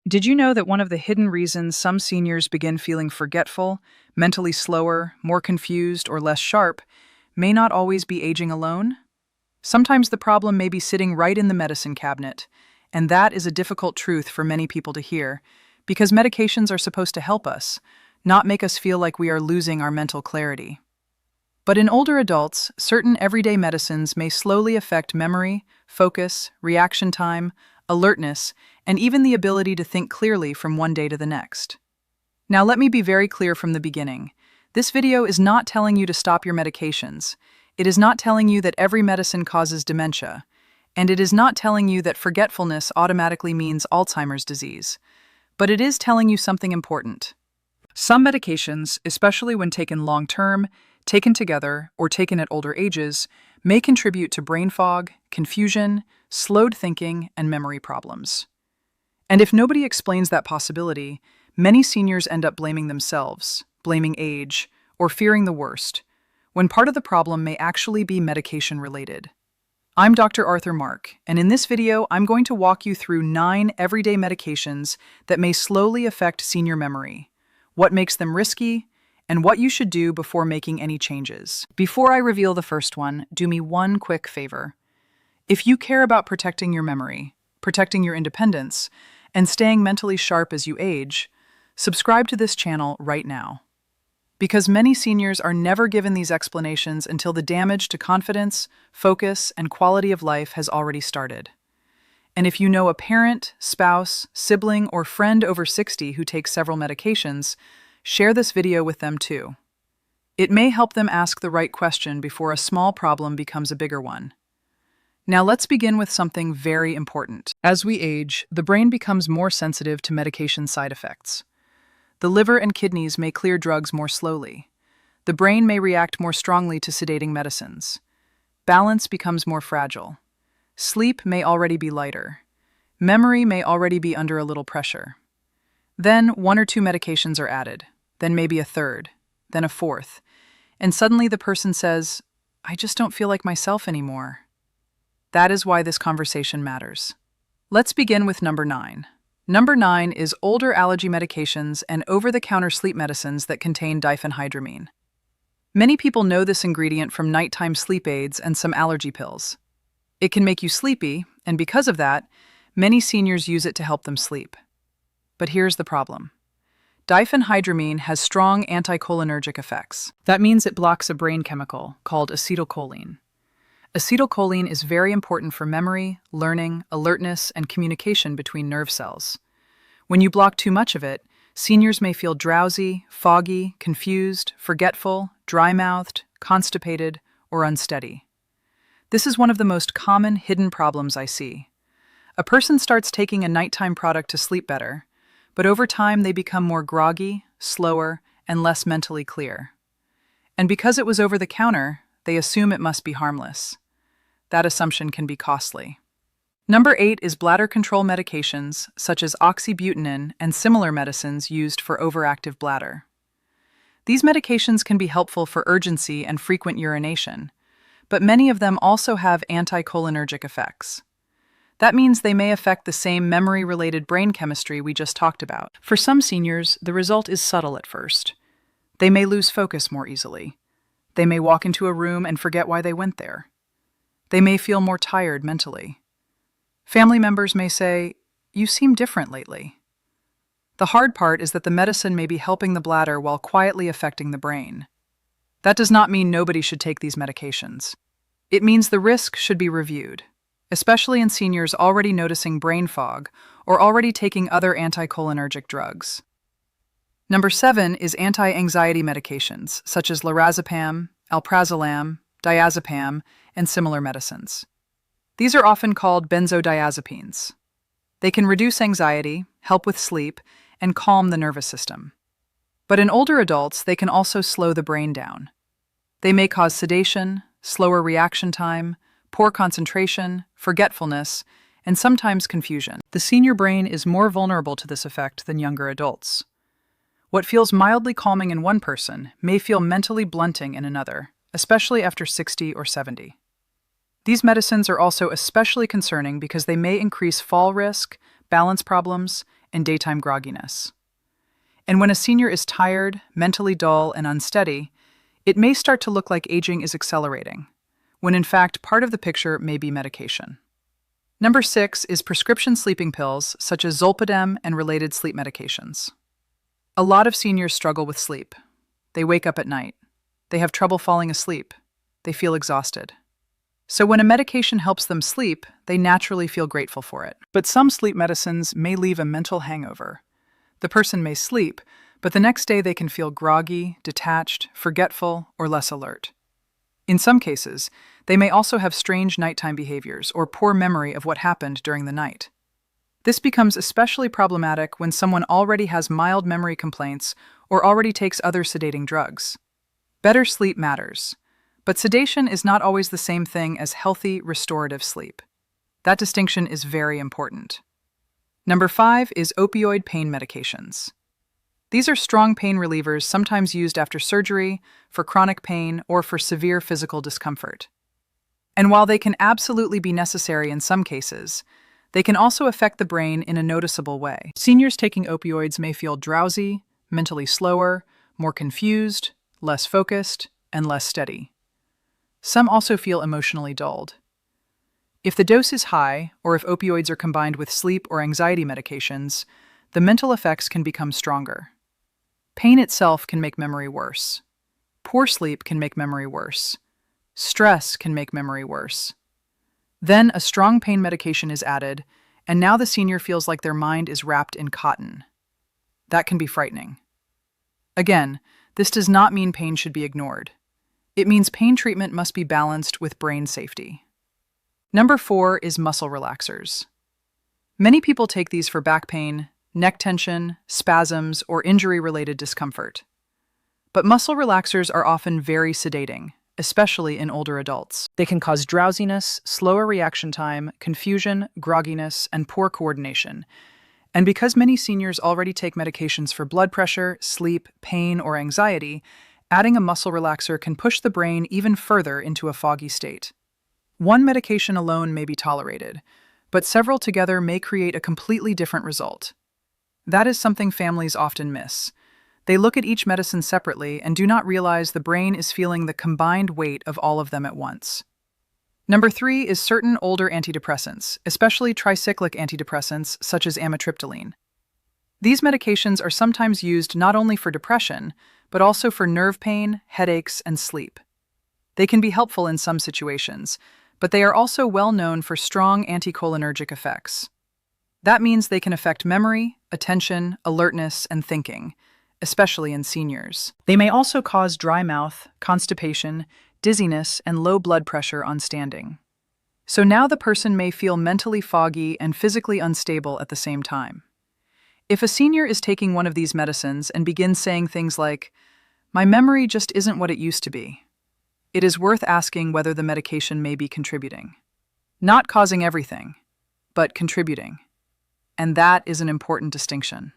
Did you know that one of the hidden reasons some seniors begin feeling forgetful, mentally slower, more confused, or less sharp may not always be aging alone? Sometimes the problem may be sitting right in the medicine cabinet, and that is a difficult truth for many people to hear, because medications are supposed to help us, not make us feel like we are losing our mental clarity. But in older adults, certain everyday medicines may slowly affect memory, focus, reaction time, alertness, and even the ability to think clearly from one day to the next. Now let me be very clear from the beginning. This video is not telling you to stop your medications. It is not telling you that every medicine causes dementia. And it is not telling you that forgetfulness automatically means Alzheimer's disease. But it is telling you something important. Some medications, especially when taken long-term, taken together, or taken at older ages, may contribute to brain fog, confusion, slowed thinking, and memory problems. And if nobody explains that possibility, many seniors end up blaming themselves, blaming age, or fearing the worst, when part of the problem may actually be medication-related. I'm Dr. Arthur Mark, and in this video, I'm going to walk you through 9 everyday medications that may slowly affect senior memory, what makes them risky, and what you should do before making any changes. Before I reveal the first one, do me one quick favor. If you care about protecting your memory, protecting your independence, and staying mentally sharp as you age, subscribe to this channel right now. Because many seniors are never given these explanations until the damage to confidence, focus, and quality of life has already started. And if you know a parent, spouse, sibling, or friend over 60 who takes several medications, share this video with them too. It may help them ask the right question before a small problem becomes a bigger one. Now let's begin with something very important. As we age, the brain becomes more sensitive to medication side effects. The liver and kidneys may clear drugs more slowly. The brain may react more strongly to sedating medicines. Balance becomes more fragile. Sleep may already be lighter. Memory may already be under a little pressure. Then 1 or 2 medications are added, then maybe a third, then a fourth, and suddenly the person says, "I just don't feel like myself anymore." That is why this conversation matters. Let's begin with number 9. Number 9 is older allergy medications and over-the-counter sleep medicines that contain diphenhydramine. Many people know this ingredient from nighttime sleep aids and some allergy pills. It can make you sleepy, and because of that, many seniors use it to help them sleep. But here's the problem. Diphenhydramine has strong anticholinergic effects. That means it blocks a brain chemical called acetylcholine. Acetylcholine is very important for memory, learning, alertness, and communication between nerve cells. When you block too much of it, seniors may feel drowsy, foggy, confused, forgetful, dry-mouthed, constipated, or unsteady. This is one of the most common hidden problems I see. A person starts taking a nighttime product to sleep better, but over time they become more groggy, slower, and less mentally clear. And because it was over the counter, they assume it must be harmless. That assumption can be costly. Number 8 is bladder control medications, such as oxybutynin and similar medicines used for overactive bladder. These medications can be helpful for urgency and frequent urination, but many of them also have anticholinergic effects. That means they may affect the same memory-related brain chemistry we just talked about. For some seniors, the result is subtle at first. They may lose focus more easily. They may walk into a room and forget why they went there. They may feel more tired mentally. Family members may say, "You seem different lately." The hard part is that the medicine may be helping the bladder while quietly affecting the brain. That does not mean nobody should take these medications. It means the risk should be reviewed, especially in seniors already noticing brain fog or already taking other anticholinergic drugs. Number 7 is anti-anxiety medications, such as lorazepam, alprazolam, diazepam, and similar medicines. These are often called benzodiazepines. They can reduce anxiety, help with sleep, and calm the nervous system. But in older adults, they can also slow the brain down. They may cause sedation, slower reaction time, poor concentration, forgetfulness, and sometimes confusion. The senior brain is more vulnerable to this effect than younger adults. What feels mildly calming in one person may feel mentally blunting in another, especially after 60 or 70. These medicines are also especially concerning because they may increase fall risk, balance problems, and daytime grogginess. And when a senior is tired, mentally dull, and unsteady, it may start to look like aging is accelerating, when in fact part of the picture may be medication. Number 6 is prescription sleeping pills such as Zolpidem and related sleep medications. A lot of seniors struggle with sleep. They wake up at night. They have trouble falling asleep. They feel exhausted. So when a medication helps them sleep, they naturally feel grateful for it. But some sleep medicines may leave a mental hangover. The person may sleep, but the next day they can feel groggy, detached, forgetful, or less alert. In some cases, they may also have strange nighttime behaviors or poor memory of what happened during the night. This becomes especially problematic when someone already has mild memory complaints or already takes other sedating drugs. Better sleep matters, but sedation is not always the same thing as healthy, restorative sleep. That distinction is very important. Number 5 is opioid pain medications. These are strong pain relievers sometimes used after surgery, for chronic pain, or for severe physical discomfort. And while they can absolutely be necessary in some cases, they can also affect the brain in a noticeable way. Seniors taking opioids may feel drowsy, mentally slower, more confused, less focused, and less steady. Some also feel emotionally dulled. If the dose is high, or if opioids are combined with sleep or anxiety medications, the mental effects can become stronger. Pain itself can make memory worse. Poor sleep can make memory worse. Stress can make memory worse. Then a strong pain medication is added, and now the senior feels like their mind is wrapped in cotton. That can be frightening. Again, this does not mean pain should be ignored. It means pain treatment must be balanced with brain safety. Number 4 is muscle relaxers. Many people take these for back pain, neck tension, spasms, or injury-related discomfort. But muscle relaxers are often very sedating, especially in older adults. They can cause drowsiness, slower reaction time, confusion, grogginess, and poor coordination. And because many seniors already take medications for blood pressure, sleep, pain, or anxiety, adding a muscle relaxer can push the brain even further into a foggy state. One medication alone may be tolerated, but several together may create a completely different result. That is something families often miss. They look at each medicine separately and do not realize the brain is feeling the combined weight of all of them at once. Number 3 is certain older antidepressants, especially tricyclic antidepressants such as amitriptyline. These medications are sometimes used not only for depression, but also for nerve pain, headaches, and sleep. They can be helpful in some situations, but they are also well known for strong anticholinergic effects. That means they can affect memory, attention, alertness, and thinking, especially in seniors. They may also cause dry mouth, constipation, dizziness, and low blood pressure on standing. So now the person may feel mentally foggy and physically unstable at the same time. If a senior is taking one of these medicines and begins saying things like, "My memory just isn't what it used to be," it is worth asking whether the medication may be contributing. Not causing everything, but contributing. And that is an important distinction.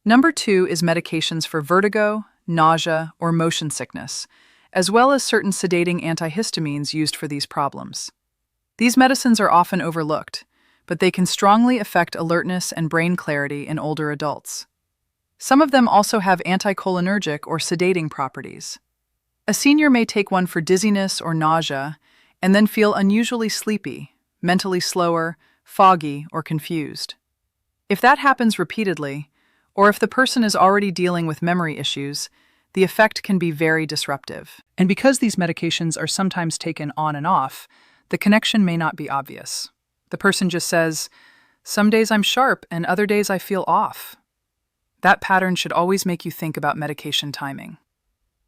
Number 2 is medications for vertigo, nausea, or motion sickness, as well as certain sedating antihistamines used for these problems. These medicines are often overlooked, but they can strongly affect alertness and brain clarity in older adults. Some of them also have anticholinergic or sedating properties. A senior may take one for dizziness or nausea and then feel unusually sleepy, mentally slower, foggy, or confused. If that happens repeatedly, or if the person is already dealing with memory issues, the effect can be very disruptive. And because these medications are sometimes taken on and off, the connection may not be obvious. The person just says, "Some days I'm sharp and other days I feel off." That pattern should always make you think about medication timing.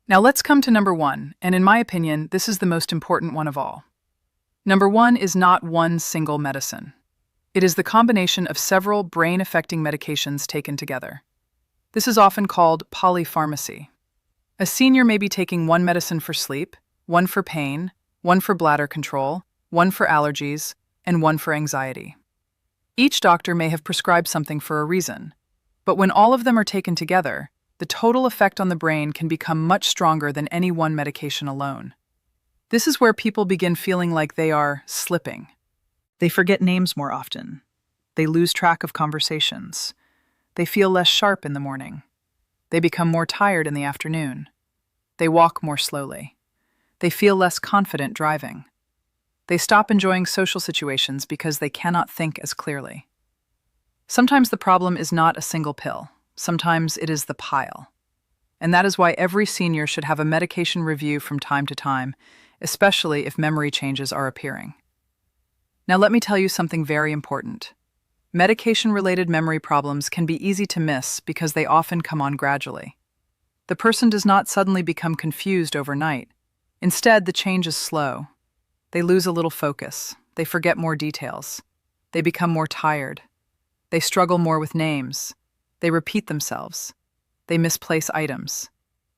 Now let's come to number 1, and in my opinion, this is the most important one of all. Number 1 is not one single medicine. It is the combination of several brain-affecting medications taken together. This is often called polypharmacy. A senior may be taking one medicine for sleep, one for pain, one for bladder control, one for allergies, and one for anxiety. Each doctor may have prescribed something for a reason, but when all of them are taken together, the total effect on the brain can become much stronger than any one medication alone. This is where people begin feeling like they are slipping. They forget names more often. They lose track of conversations. They feel less sharp in the morning. They become more tired in the afternoon. They walk more slowly. They feel less confident driving. They stop enjoying social situations because they cannot think as clearly. Sometimes the problem is not a single pill. Sometimes it is the pile. And that is why every senior should have a medication review from time to time, especially if memory changes are appearing. Now let me tell you something very important. Medication-related memory problems can be easy to miss because they often come on gradually. The person does not suddenly become confused overnight. Instead, the change is slow. They lose a little focus. They forget more details. They become more tired. They struggle more with names. They repeat themselves. They misplace items.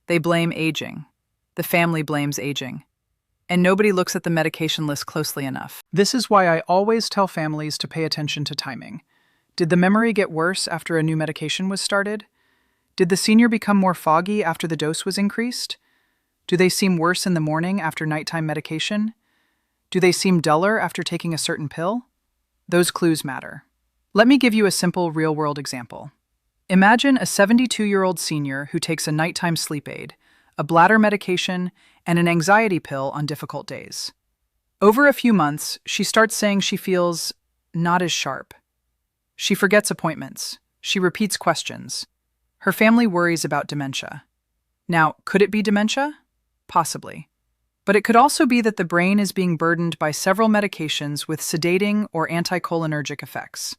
They blame aging. The family blames aging. And nobody looks at the medication list closely enough. This is why I always tell families to pay attention to timing. Did the memory get worse after a new medication was started? Did the senior become more foggy after the dose was increased? Do they seem worse in the morning after nighttime medication? Do they seem duller after taking a certain pill? Those clues matter. Let me give you a simple real-world example. Imagine a 72-year-old senior who takes a nighttime sleep aid, a bladder medication, and an anxiety pill on difficult days. Over a few months, she starts saying she feels not as sharp. She forgets appointments. She repeats questions. Her family worries about dementia. Now, could it be dementia? Possibly. But it could also be that the brain is being burdened by several medications with sedating or anticholinergic effects.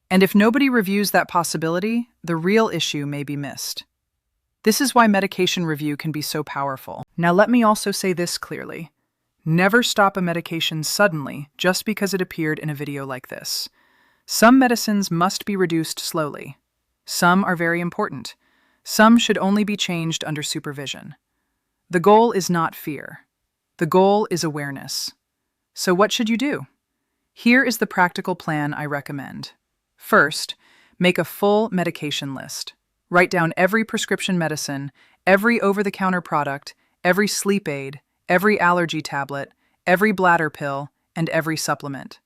And if nobody reviews that possibility, the real issue may be missed. This is why medication review can be so powerful. Now let me also say this clearly. Never stop a medication suddenly just because it appeared in a video like this. Some medicines must be reduced slowly. Some are very important. Some should only be changed under supervision. The goal is not fear. The goal is awareness. So what should you do? Here is the practical plan I recommend. First, make a full medication list. Write down every prescription medicine, every over-the-counter product, every sleep aid, every allergy tablet, every bladder pill, and every supplement.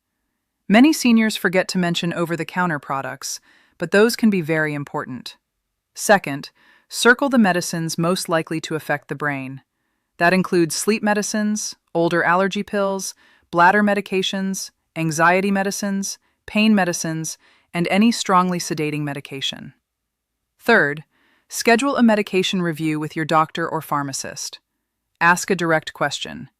Many seniors forget to mention over-the-counter products, but those can be very important. Second, circle the medicines most likely to affect the brain. That includes sleep medicines, older allergy pills, bladder medications, anxiety medicines, pain medicines, and any strongly sedating medication. Third, schedule a medication review with your doctor or pharmacist. Ask a direct question.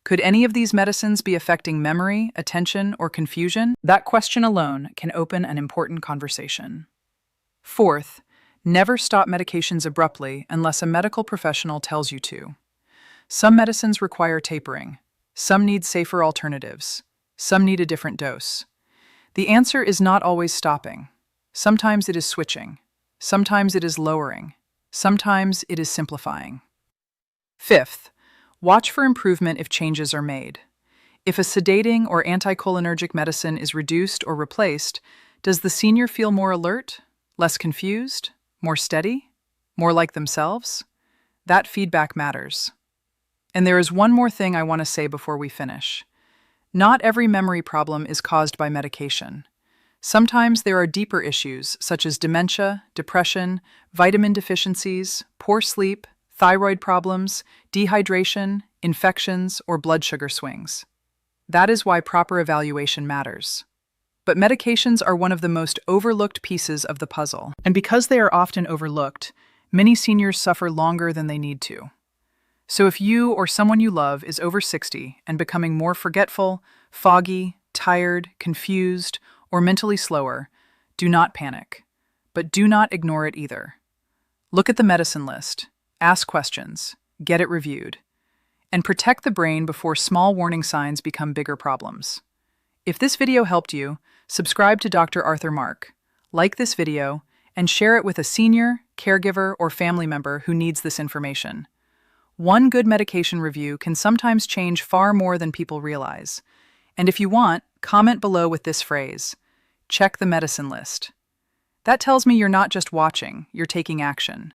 Could any of these medicines be affecting memory, attention, or confusion? That question alone can open an important conversation. Fourth, never stop medications abruptly unless a medical professional tells you to. Some medicines require tapering. Some need safer alternatives. Some need a different dose. The answer is not always stopping. Sometimes it is switching. Sometimes it is lowering. Sometimes it is simplifying. Fifth, watch for improvement if changes are made. If a sedating or anticholinergic medicine is reduced or replaced, does the senior feel more alert, less confused, more steady, more like themselves? That feedback matters. And there is one more thing I want to say before we finish. Not every memory problem is caused by medication. Sometimes there are deeper issues such as dementia, depression, vitamin deficiencies, poor sleep, thyroid problems, dehydration, infections, or blood sugar swings. That is why proper evaluation matters. But medications are one of the most overlooked pieces of the puzzle. And because they are often overlooked, many seniors suffer longer than they need to. So if you or someone you love is over 60 and becoming more forgetful, foggy, tired, confused, or mentally slower, do not panic. But do not ignore it either. Look at the medicine list, ask questions, get it reviewed, and protect the brain before small warning signs become bigger problems. If this video helped you, subscribe to Dr. Arthur Mark, like this video, and share it with a senior, caregiver, or family member who needs this information. One good medication review can sometimes change far more than people realize. And if you want, comment below with this phrase, "Check the medicine list." That tells me you're not just watching, you're taking action.